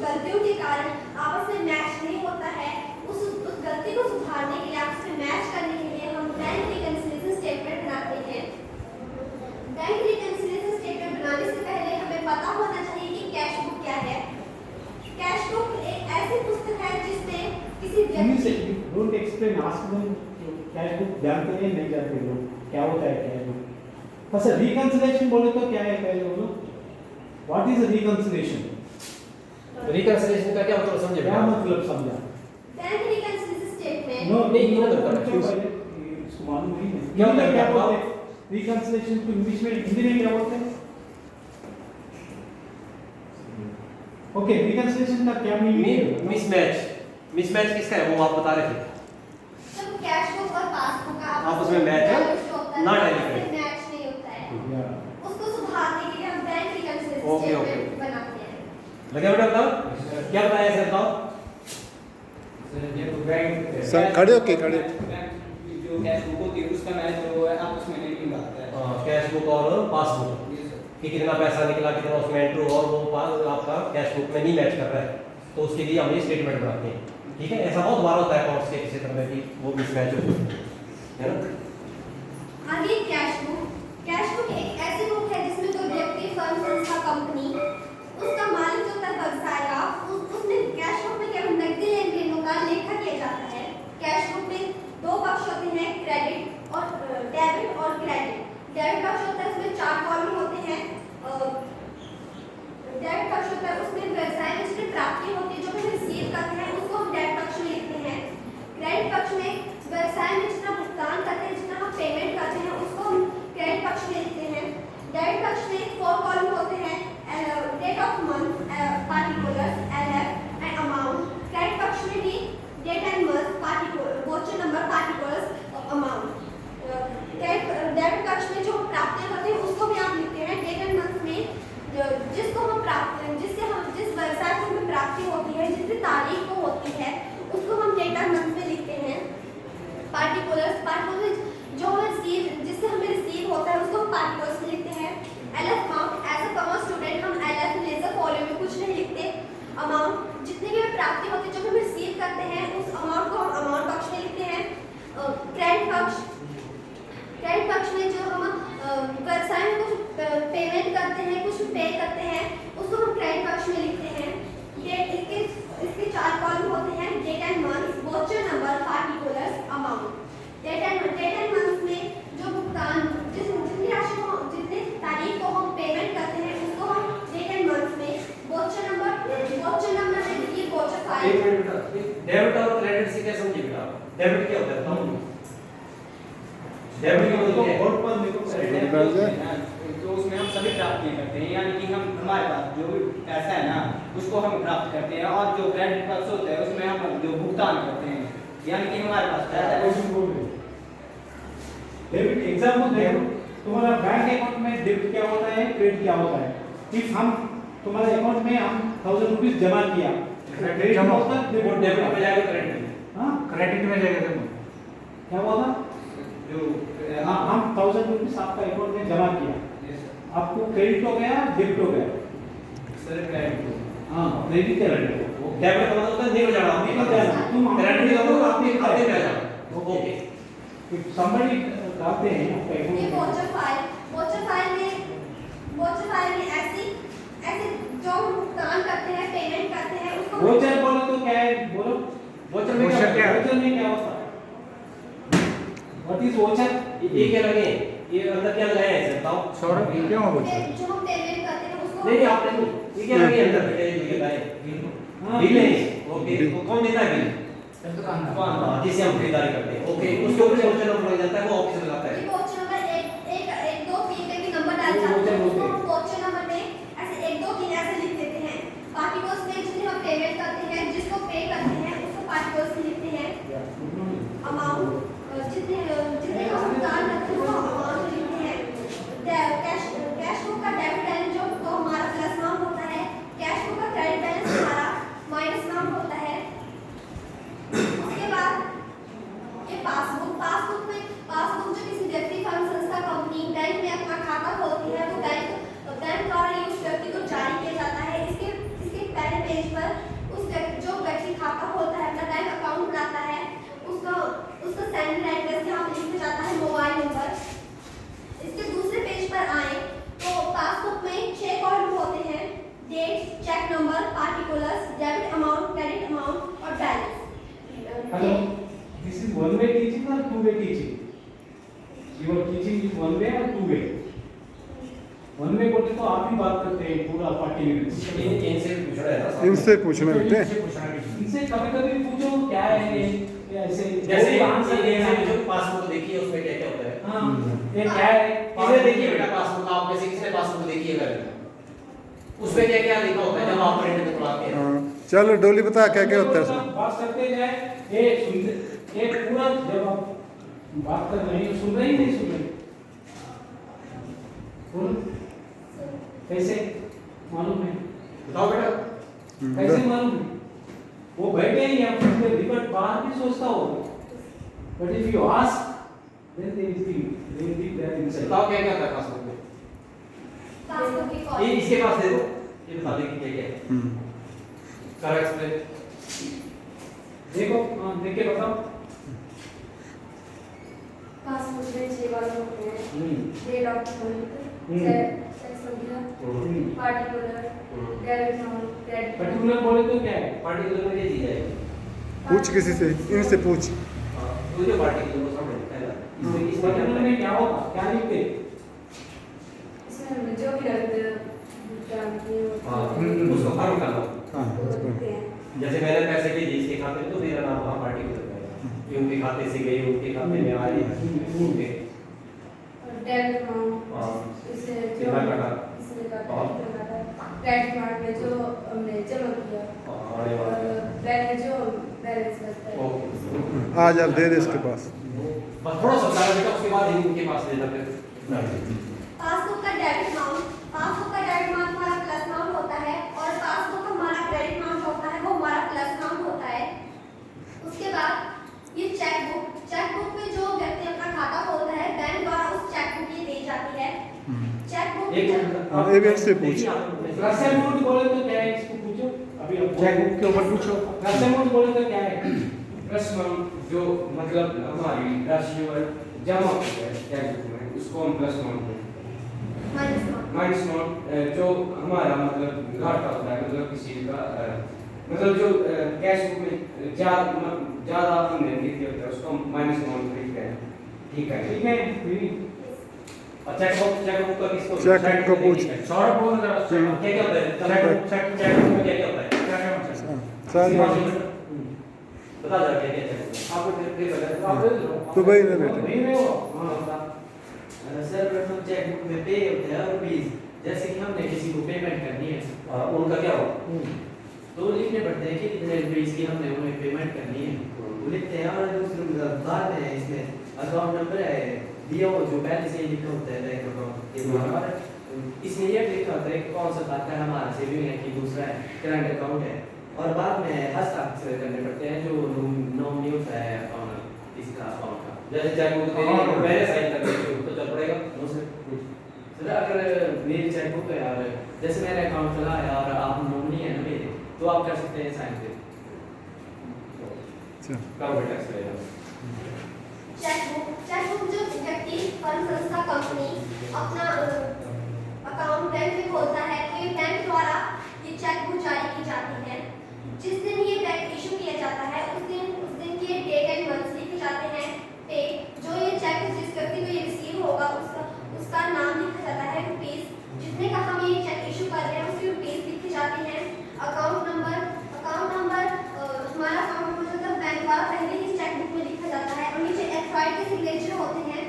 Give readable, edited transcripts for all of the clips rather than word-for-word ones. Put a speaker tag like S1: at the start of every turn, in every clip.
S1: गलतियों के कारण आपस में मैच नहीं होता है, उस गलती को सुधारने के लिए, आपस में मैच करने के लिए हम बैंक रिकंसिलिएशन स्टेटमेंट बनाते हैं। बैंक रिकंसिलिएशन स्टेटमेंट बनाने से पहले हमें पता होना चाहिए कि कैश बुक क्या है। कैश बुक एक ऐसी पुस्तक है जिसमें किसी व्यक्ति
S2: don't explain, ask them cash book जानते हैं नहीं जानते लोग क्या होता है कैश बुक। बस रिकंसिलिएशन बोले तो क्या है पहले बोलो, व्हाट इज रिकंसिलिएशन?
S3: रिकंसिलिएशन का क्या मतलब समझे?
S2: क्या मतलब समझा?
S1: बैंक रिकंसिलिएशन स्टेटमेंट
S2: नो
S3: नहीं, ये मतलब
S2: इसको मालूम नहीं है
S3: क्या
S2: हिंदी में क्या
S3: मतलब?
S2: बोलते हैं रिकंसिलिएशन को इंग्लिश में, हिंदी में क्या बोलते हैं? ओके, रिकंसिलिएशन का क्या मीनिंग?
S3: मिसमैच किसका है वो आप बता रहे थे।
S1: जब कैश बुक और पासबुक का
S3: आपस में मैच है, not adequate।
S1: मैच नहीं होता है,
S2: या
S1: उसको सुधारने के लिए हम bank reconciliation
S3: okay, okay.
S1: Statement बनाते हैं।
S3: लगे बेटा बताओ क्या बताया सर बताओ।
S4: ये तो बैंक
S5: सर खड़े होके खड़े
S4: जो कैश बुक होती है उसका मैच जो है आपस में नहीं आता है।
S3: कैश बुक और पासबुक
S4: ये सर
S3: कि कितना पैसा निकला, कितना उसमें एंट्री हुआ, वो आपका कैश बुक में नहीं मैच कर रहा है, तो उसके लिए हम ये स्टेटमेंट बनाते हैं। ठीक है, ऐसा बहुत बार होता है अकाउंट्स के किसी तरह की वो मिसमैच हो है ना।
S1: आगे कैश बुक। कैश बुक एक ऐसी बुक है जिसमें कोई व्यक्ति, फर्म, संस्था, कंपनी, उसका मालिक जो होता है व्यवसाय का, उसने कैश बुक में केवल नकदी लेन देनों का लेखा किया जाता है। कैश बुक में दो पक्ष होते हैं, क्रेडिट और डेबिट और क्रेडिट। डेबिट पक्ष होता है उसमें 4 कॉलम होते हैं। डेबिट पक्ष होता है उसमें व्यवसाय में जितनी प्राप्ति होती है जो हम रिसीव करते हैं उसको हम डेबिट पक्ष में लिखते हैं। क्रेडिट पक्ष में व्यवसाय में जितना भुगतान करते हैं, जितना हम पेमेंट करते हैं उसको हम क्रेडिट पक्ष में लिखते हैं। डेबिट पक्ष में 4 कॉलम होते हैं, date of month, particulars, LF and amount. Credit पक्ष में भी date and month, particular, voucher number, particulars, amount. Debit पक्ष में जो प्राप्तियां करते हैं उसको भी आप लिखते हैं। डेट एंड मंथ में जिसको हम जिस व्यवसाय को हमें प्राप्ति होती है, जिस तारीख को होती है उसको हम डेट एंड मंथ में लिखते हैं। पार्टिकुलर्स जो हमें जिससे हमें रिसीव होता है उसको हम पार्टिकुलर्स में लिखते हैं। LF amount, as a commerce student हम एलएफ लेजर फॉलो में कुछ नहीं लिखते। अमाउंट जितनी भी प्राप्ति होती है जो हम रिसीव करते हैं उस अमाउंट को हम अमाउंट पक्ष में लिखते हैं। क्रेडिट पक्ष में जो हम व्यवसाय में कुछ पेमेंट करते हैं, कुछ पे करते हैं उसको हम क्रेडिट पक्ष में लिखते हैं। इसके 4 कॉलम होते हैं, date and month, voucher number, particulars, amount. Date and month में जो भुगतान जितनी राशि को, जितनी तारीख को हम पेमेंट करते हैं उसको हम डेट एंड मंथ में, वोचर नंबर में ये वोचर फाइल।
S3: डेबिट और क्रेडिट से क्या समझिए बेटा? डेबिट क्या होता है बताओ। डेबिट का मतलब
S2: बोर्ड पर लिखो
S4: तो उसमें हम सभी प्राप्तियां करते हैं, यानी कि हम हमारे पास जो भी पैसा है ना उसको हम प्राप्त करते हैं। और जो क्रेडिट पक्ष होता है उसमें हम जो भुगतान करते हैं, यानी कि हमारे पास पैसा है।
S2: डेबिट एग्जाम्पल देखो, तुम्हारा बैंक अकाउंट में डेबिट क्या होता है, क्रेडिट क्या होता है। इफ हम तुम्हारे अकाउंट में हम 1000 रुपीस जमा किया, क्रेडिट
S3: जमा
S2: होता है,
S3: वो डेबिट में जाएगा क्रेडिट।
S2: हाँ
S5: क्रेडिट में जाएगा जमा।
S2: क्या हुआ था?
S4: जो
S2: हम 1000 रुपीस आपका अकाउंट में जमा किया, आपको क्रेडिट हो गया, डेबिट हो गया।
S4: सर क्रेडिट
S2: हाँ, क्रेडिट है।
S3: डेबिट का मतलब होता है निकल जाना,
S2: निकल जाना। तुम
S3: क्रेडिट का मतलब आपके खाते में आ जाना। ओके,
S2: if somebody डालते हैं आपका
S1: ये
S2: अकाउंट
S1: वोचर फाइल में ऐसे जो हम भुगतान करते हैं, पेमेंट करते हैं उसको
S2: वोचर बोलो तो क्या है, बोलो
S3: वोचर में क्या
S5: क्या है?
S2: वोचर में क्या होता है? What is voucher?
S3: ये क्या लगे, ये अंदर क्या लगाया है सर बताओ।
S5: सौरभ ये क्या बोल रहे
S1: जो हम पेमेंट करते हैं उसको
S3: नहीं आपने नहीं, ये क्या लगे अंदर ये लगाए
S2: हाँ,
S3: बिल है। ओके, तो कौन देता है बिल? दुकानदार, जिसे हम खरीदारी करते हैं। ओके, उसके ऊपर वोचर नंबर लग जाता है, वो ऑफिस में लगाता है।
S1: ये वोचर नंबर 1 2 3 पे भी नंबर डाल
S2: वो
S1: जाते हैं,
S2: वोचर
S1: उसको
S2: होते
S1: हम वोचर नंबर में ऐसे 1 2 3 ऐसे लिख देते हैं। पार्टिकल्स में जितने हम पेमेंट करते हैं, जिसको पे करते हैं उसको पार्टिकल्स में लिखते हैं। अमाउंट जितने हम भुगतान करते हैं वो अमाउंट में लिखते हैं। कैश बुक का डेबिट बैलेंस जो तो हमारा प्लस नाम होता है, कैश बुक का क्रेडिट बैलेंस हमारा माइनस नाम होता है। उसके बाद ये पासबुक जो किसी व्यक्ति, फर्म, संस्था, उसका सेंड एड्रेस यहाँ पे लिखा जाता है मोबाइल नंबर। इसके दूसरे पेज पर आए तो पासबुक में 6 कॉलम होते हैं, date, check number, particulars, debit amount, credit amount और
S2: Hello,
S1: balance.
S2: this is one way teaching or two way teaching? Your teaching is one way or two way? One way बोलते तो आप ही बात करते हैं पूरा 40 मिनट।
S3: इनसे पूछ रहा है ना
S5: इनसे पूछना बेटे।
S2: इनसे कभी-कभी पूछो क्या है ये ऐसे
S3: जैसे
S2: आंसर
S3: ये जो पासबुक देखिए उसमें क्या क्या होता है।
S2: हाँ, ये क्या है?
S3: इसे देखिए बेटा पासबुक, आप में से किसने पासबुक देखी है घर उसमें क्या क्या लिखा होता है जब आप प्रिंट निकलवाते हैं।
S5: हाँ, चलो डोली बता क्या क्या होता है इसमें।
S2: बात करते जाए, ये सुनते, ये पूरा जब आप बात कर रहे हैं सुन रहे ही नहीं सुन रहे। बोलो कैसे मालूम है?
S3: बताओ बेटा।
S2: कैसे मालूम है? वो बैठे ही यहाँ पे रिपोर्ट बाहर भी सोचता होगा, but if you ask then they will be that inside.
S3: बताओ क्या क्या होता है पासबुक में।
S1: पासबुक की
S3: ये
S1: कॉपी।
S3: इसके पास दे दो, ये बता दे कि क्या क्या है। Correct explain.
S2: देखो, देख के बताओ।
S6: पासबुक में 6 वाले होते हैं, date of
S2: hmm.
S6: Birth, check संख्या, particular, debit amount, credit
S2: particular बोले तो क्या है?
S3: पार्टिकुलर में ये चीज है।
S5: पूछ किसी से, इनसे पूछ।
S3: हां, वो जो पार्टिकुलर को समझ है ना। इसमें इसमें क्या
S2: पर्टिकुलर
S3: होता है?
S2: में क्या होगा? क्या लिखते?
S6: इसमें जो भी लगते हैं जानती
S3: हां,
S6: हो
S3: उसको फॉर्म करना।
S5: हाँ,
S6: होते हैं।
S3: जैसे मैंने पैसे भेजे इसके खाते में तो मेरा नाम वहाँ पार्टिकुलर में आएगा। ये उनके खाते से गए, उनके खाते में आए, उनके
S6: और डेबिट अमाउंट
S3: हाँ।
S6: इसे जो
S3: कितना कटा?
S6: इसने
S3: हाँ।
S6: कटा, क्रेडिट कार्ड में जो हमने जमा किया
S3: आने
S6: और
S3: वाला है।
S6: बैंक में जो बैलेंस बचता है।
S3: ओके।
S5: आज आप दे दे इसके पास।
S3: बस थोड़ा सा बताया बेटा, उसके बाद इनके पास लेना फिर।
S1: पासबुक का डेबिट अमाउंट, पासबुक का डेबिट अमाउंट हमारा प्लस अमाउंट होता है और पासबुक का हमारा क्रेडिट अमाउंट होता है वो हमारा प्लस अमाउंट होता है। उसके बाद ये चेकबुक, चेकबुक में जो व्यक्ति अपना खाता खोलता है बैंक द्वारा उस चेकबुक की दी जाती है। चेकबुक
S3: एक मिनट।
S5: हाँ, ये भी इससे पूछ।
S2: प्लस अमाउंट बोले तो क्या है? इसको पूछो। अभी आप
S7: चेकबुक के ऊपर पूछो।
S2: प्लस अमाउंट बोले तो क्या है?
S7: प्लस अमाउंट जो मतलब हमारी राशि और जमा हो गया चेकबुक में उसको हम प्लस अमाउंट बोलते हैं।
S1: Minus amount.
S7: माइनस अमाउंट जो हमारा मतलब घाटा होता है, मतलब किसी का मतलब जो कैश बुक में ज़्यादा हमने लिख दिया होता है उसको हम माइनस अमाउंट लिखते हैं। ठीक है।
S2: ठीक है, फिर
S3: और चेकबुक का किसको?
S5: चेकबुक का पूछ।
S7: सौरभ बोल रहा है।
S3: क्या क्या होता है? चेकबुक में क्या क्या होता है?
S5: सारी
S3: बता जरा क्या क्या चेकबुक।
S7: आप फिर बता।
S5: तो भाई ना बेटे।
S2: नहीं रहे हो।
S8: सर्वप्रथम चेकबुक में पे होते हैं रुपीज, जैसे कि हमने किसी को पेमेंट करनी है
S3: उनका क्या होगा?
S8: तो लिखने पड़ते हैं कि कितने रुपीज की हमने उन्हें पेमेंट करनी है, वो लिखते हैं। और दूसरे बाद में इसमें अकाउंट नंबर है दिया हो जो पहले से ही लिखा होता है बैंक अकाउंट के द्वारा। इसमें यह लिखा होता है कि कौन सा खाता है हमारा सेविंग है कि दूसरा है करंट अकाउंट है। और बाद में हस्ताक्षर करने पड़ते हैं जो नॉमिनी होता है अकाउंट इसका अकाउंट का।
S3: जैसे चेकबुक तेरी पहले साइन कर दी तो चल पड़ेगा।
S8: सर अगर मेरी चेकबुक है और जैसे मेरा अकाउंट चला है और आप नॉमिनी है ना मेरे, तो आप कर सकते हैं साइन पे।
S3: करो बेटा एक्सप्लेन।
S1: चेकबुक, चेकबुक जो व्यक्ति फर्म संस्था कंपनी अपना अकाउंट बैंक में खोलता है तो ये बैंक द्वारा ये चेकबुक जारी की जाती है। जिस दिन ये बैंक इशू किया जाता है उस दिन की डेट एंड मंथ लिखे जाते हैं। पे जो ये चेक जिस व्यक्ति को ये रिसीव होगा उसका नाम लिखा जाता है, रुपीस जितने का हम ये चेक इशू कर रहे हैं उसकी रुपीस लिखी जाती हैं। अकाउंट नंबर हमारा अकाउंट नंबर मतलब बैंक द्वारा पहले ही चेकबुक में लिखा जाता है और नीचे एक्सपायर्ड के सिग्नेचर होते हैं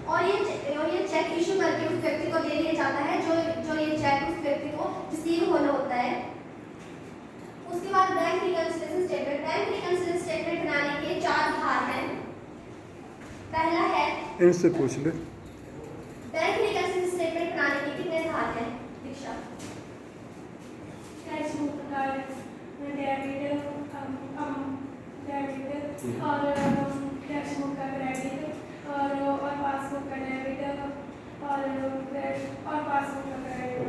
S1: और ये चेक इशू करके उस व्यक्ति को दे दिया जाता है जो ये चेक उस व्यक्ति को रिसीव होना होता है। उसके बाद bank reconciliation statement, bank reconciliation statement बनाने के 4 भाग हैं। पहला है
S5: इनसे पूछ ले।
S1: बैंक रिकंसिलिएशन स्टेटमेंट बनाने के कितने भाग हैं दीक्षा?
S6: कैशबुक का डेबिट और कैशबुक का क्रेडिट और पासबुक का डेबिट और पासबुक का क्रेडिट।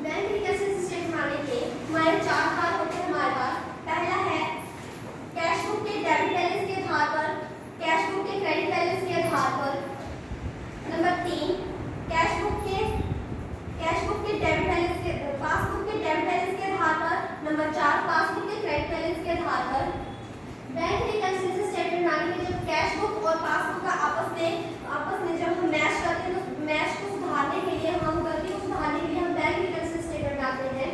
S1: बैंक रिकंसिलिएशन स्टेटमेंट बनाने के हमारे 4 भाग होते हैं हमारे पास। पहला है कैशबुक के debit balance bank reconciliation statement बनाने के जब कैश बुक और पासबुक का आपस में जब हम मैच करते हैं तो मैच को सुधारने के लिए हम गलती को सुधारने के लिए हम बैंक रिकन्सिलिएशन स्टेटमेंट बनाते हैं।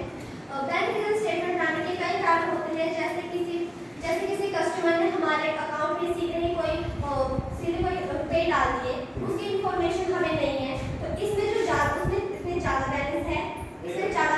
S1: बैंक रिकन्सिलिएशन स्टेटमेंट बनाने के कई कारण होते हैं, जैसे किसी कस्टमर ने हमारे अकाउंट में सीधे कोई पे डाल दिए, उसकी इंफॉर्मेशन हमें नहीं है, तो इसमें जो ज़्यादा बैलेंस है, इसमें ज़्यादा